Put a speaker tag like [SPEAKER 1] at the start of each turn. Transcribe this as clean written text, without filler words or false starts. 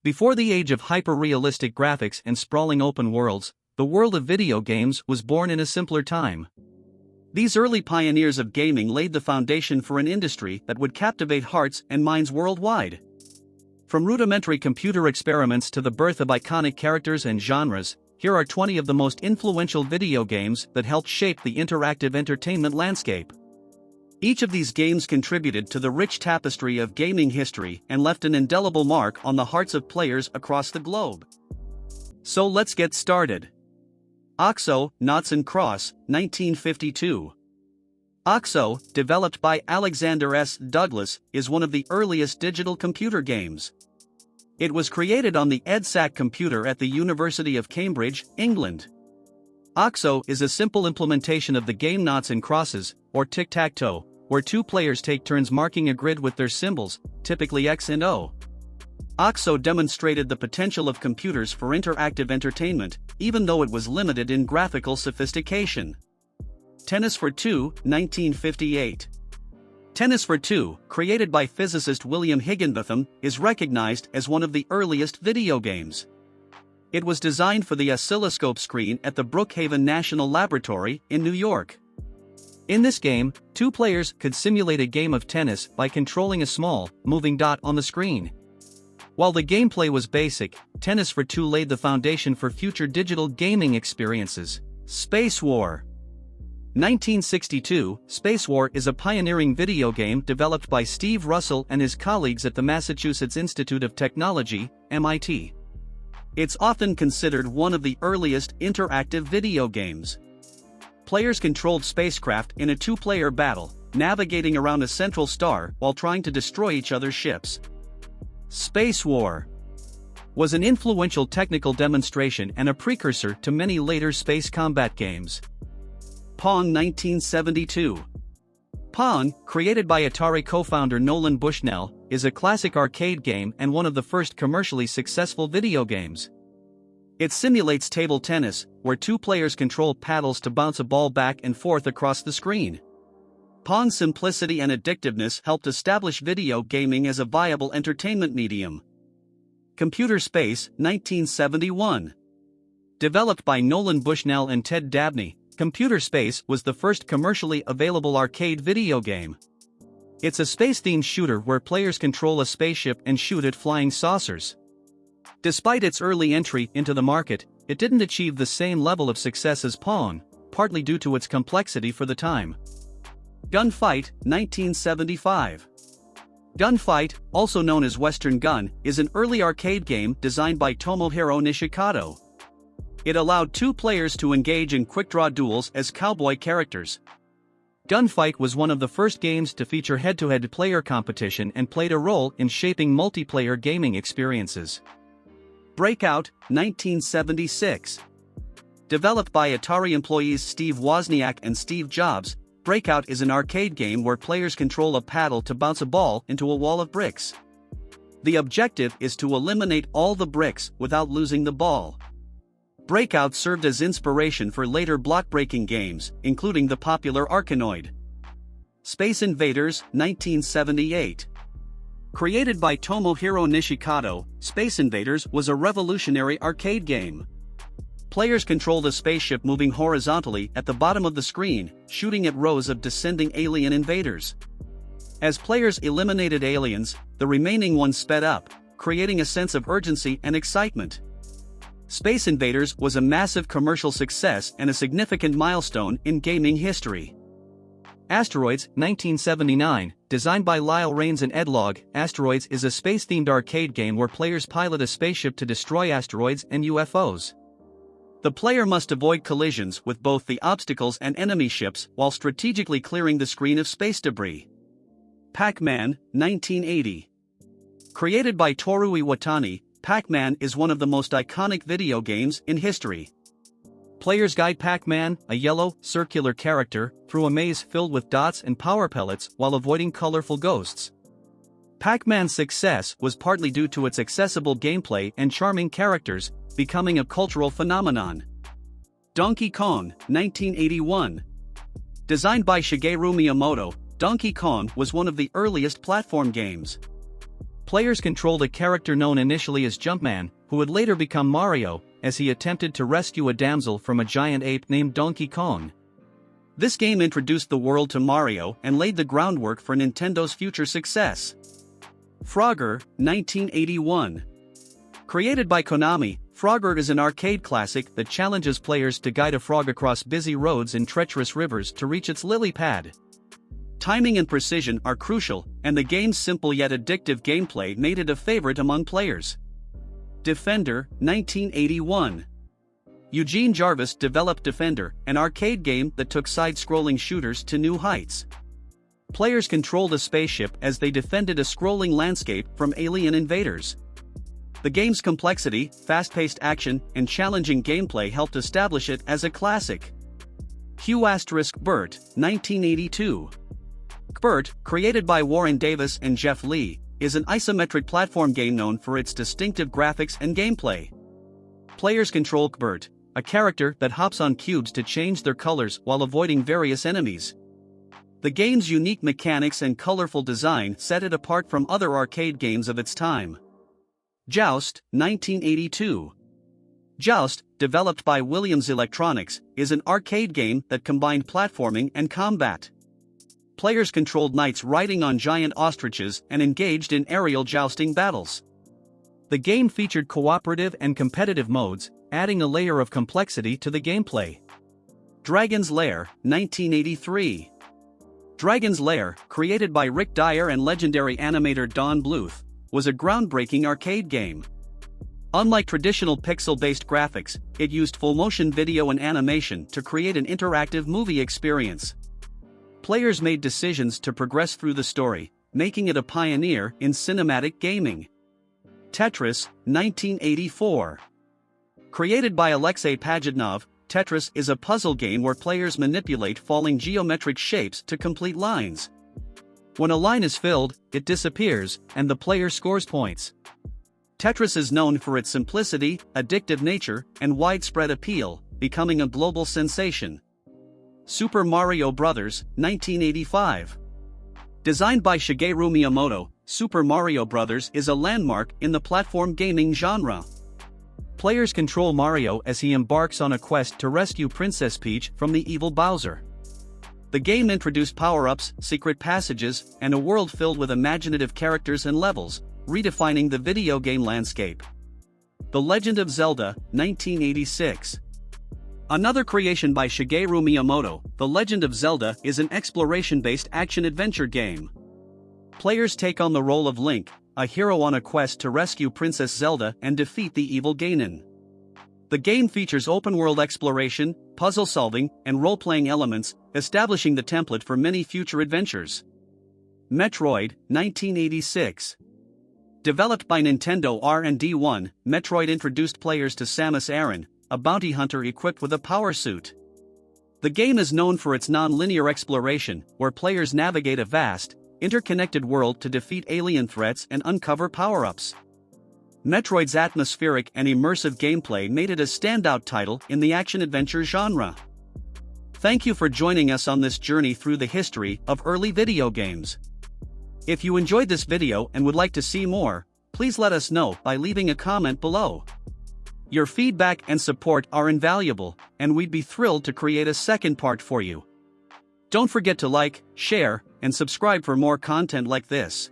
[SPEAKER 1] Before the age of hyper-realistic graphics and sprawling open worlds, the world of video games was born in a simpler time. These early pioneers of gaming laid the foundation for an industry that would captivate hearts and minds worldwide. From rudimentary computer experiments to the birth of iconic characters and genres, here are 20 of the most influential video games that helped shape the interactive entertainment landscape. Each of these games contributed to the rich tapestry of gaming history and left an indelible mark on the hearts of players across the globe. So let's get started. OXO, Noughts and Cross, 1952. OXO, developed by Alexander S. Douglas, is one of the earliest digital computer games. It was created on the EDSAC computer at the University of Cambridge, England. OXO is a simple implementation of the game Noughts and Crosses, or tic-tac-toe, where two players take turns marking a grid with their symbols, typically X and O. OXO demonstrated the potential of computers for interactive entertainment, even though it was limited in graphical sophistication. Tennis for Two, 1958. Tennis for Two, created by physicist William Higginbotham, is recognized as one of the earliest video games. It was designed for the oscilloscope screen at the Brookhaven National Laboratory in New York. In this game, two players could simulate a game of tennis by controlling a small, moving dot on the screen. While the gameplay was basic, Tennis for Two laid the foundation for future digital gaming experiences. Space War. 1962, Space War is a pioneering video game developed by Steve Russell and his colleagues at the Massachusetts Institute of Technology, MIT. It's often considered one of the earliest interactive video games. Players controlled spacecraft in a two-player battle, navigating around a central star while trying to destroy each other's ships. Space War was an influential technical demonstration and a precursor to many later space combat games. Pong 1972. Pong, created by Atari co-founder Nolan Bushnell, is a classic arcade game and one of the first commercially successful video games. It simulates table tennis, where two players control paddles to bounce a ball back and forth across the screen. Pong's simplicity and addictiveness helped establish video gaming as a viable entertainment medium. Computer Space, 1971. Developed by Nolan Bushnell and Ted Dabney, Computer Space was the first commercially available arcade video game. It's a space-themed shooter where players control a spaceship and shoot at flying saucers. Despite its early entry into the market, it didn't achieve the same level of success as Pong, partly due to its complexity for the time. Gunfight, 1975. Gunfight, also known as Western Gun, is an early arcade game designed by Tomohiro Nishikado. It allowed two players to engage in quick-draw duels as cowboy characters. Gunfight was one of the first games to feature head-to-head player competition and played a role in shaping multiplayer gaming experiences. Breakout, 1976. Developed by Atari employees Steve Wozniak and Steve Jobs, Breakout is an arcade game where players control a paddle to bounce a ball into a wall of bricks. The objective is to eliminate all the bricks without losing the ball. Breakout served as inspiration for later block-breaking games, including the popular Arkanoid. Space Invaders, 1978. Created by Tomohiro Nishikado, Space Invaders was a revolutionary arcade game. Players controlled a spaceship moving horizontally at the bottom of the screen, shooting at rows of descending alien invaders. As players eliminated aliens, the remaining ones sped up, creating a sense of urgency and excitement. Space Invaders was a massive commercial success and a significant milestone in gaming history. Asteroids, 1979, designed by Lyle Rains and Ed Logg, Asteroids is a space-themed arcade game where players pilot a spaceship to destroy asteroids and UFOs. The player must avoid collisions with both the obstacles and enemy ships while strategically clearing the screen of space debris. Pac-Man, 1980. Created by Toru Iwatani, Pac-Man is one of the most iconic video games in history. Players guide Pac-Man, a yellow, circular character, through a maze filled with dots and power pellets while avoiding colorful ghosts. Pac-Man's success was partly due to its accessible gameplay and charming characters, becoming a cultural phenomenon. Donkey Kong, 1981. Designed by Shigeru Miyamoto, Donkey Kong was one of the earliest platform games. Players controlled a character known initially as Jumpman, who would later become Mario, as he attempted to rescue a damsel from a giant ape named Donkey Kong. This game introduced the world to Mario and laid the groundwork for Nintendo's future success. Frogger, 1981. Created by Konami, Frogger is an arcade classic that challenges players to guide a frog across busy roads and treacherous rivers to reach its lily pad. Timing and precision are crucial, and the game's simple yet addictive gameplay made it a favorite among players. Defender, 1981. Eugene Jarvis developed Defender, an arcade game that took side-scrolling shooters to new heights. Players controlled a spaceship as they defended a scrolling landscape from alien invaders. The game's complexity, fast-paced action, and challenging gameplay helped establish it as a classic. Q*Bert, 1982. Bert, created by Warren Davis and Jeff Lee, is an isometric platform game known for its distinctive graphics and gameplay. Players control Bert, a character that hops on cubes to change their colors while avoiding various enemies. The game's unique mechanics and colorful design set it apart from other arcade games of its time. Joust, 1982. Joust, developed by Williams Electronics, is an arcade game that combined platforming and combat. Players controlled knights riding on giant ostriches and engaged in aerial jousting battles. The game featured cooperative and competitive modes, adding a layer of complexity to the gameplay. Dragon's Lair, 1983. Dragon's Lair, created by Rick Dyer and legendary animator Don Bluth, was a groundbreaking arcade game. Unlike traditional pixel-based graphics, it used full-motion video and animation to create an interactive movie experience. Players made decisions to progress through the story, making it a pioneer in cinematic gaming. Tetris, 1984. Created by Alexei Pajitnov, Tetris is a puzzle game where players manipulate falling geometric shapes to complete lines. When a line is filled, it disappears, and the player scores points. Tetris is known for its simplicity, addictive nature, and widespread appeal, becoming a global sensation. Super Mario Bros., 1985. Designed by Shigeru Miyamoto, Super Mario Bros. Is a landmark in the platform gaming genre. Players control Mario as he embarks on a quest to rescue Princess Peach from the evil Bowser. The game introduced power-ups, secret passages, and a world filled with imaginative characters and levels, redefining the video game landscape. The Legend of Zelda, 1986. Another creation by Shigeru Miyamoto, The Legend of Zelda is an exploration-based action-adventure game. Players take on the role of Link, a hero on a quest to rescue Princess Zelda and defeat the evil Ganon. The game features open-world exploration, puzzle-solving, and role-playing elements, establishing the template for many future adventures. Metroid, 1986. Developed by Nintendo R&D1, Metroid introduced players to Samus Aran, a bounty hunter equipped with a power suit. The game is known for its non-linear exploration, where players navigate a vast, interconnected world to defeat alien threats and uncover power-ups. Metroid's atmospheric and immersive gameplay made it a standout title in the action-adventure genre. Thank you for joining us on this journey through the history of early video games. If you enjoyed this video and would like to see more, please let us know by leaving a comment below. Your feedback and support are invaluable, and we'd be thrilled to create a second part for you. Don't forget to like, share, and subscribe for more content like this.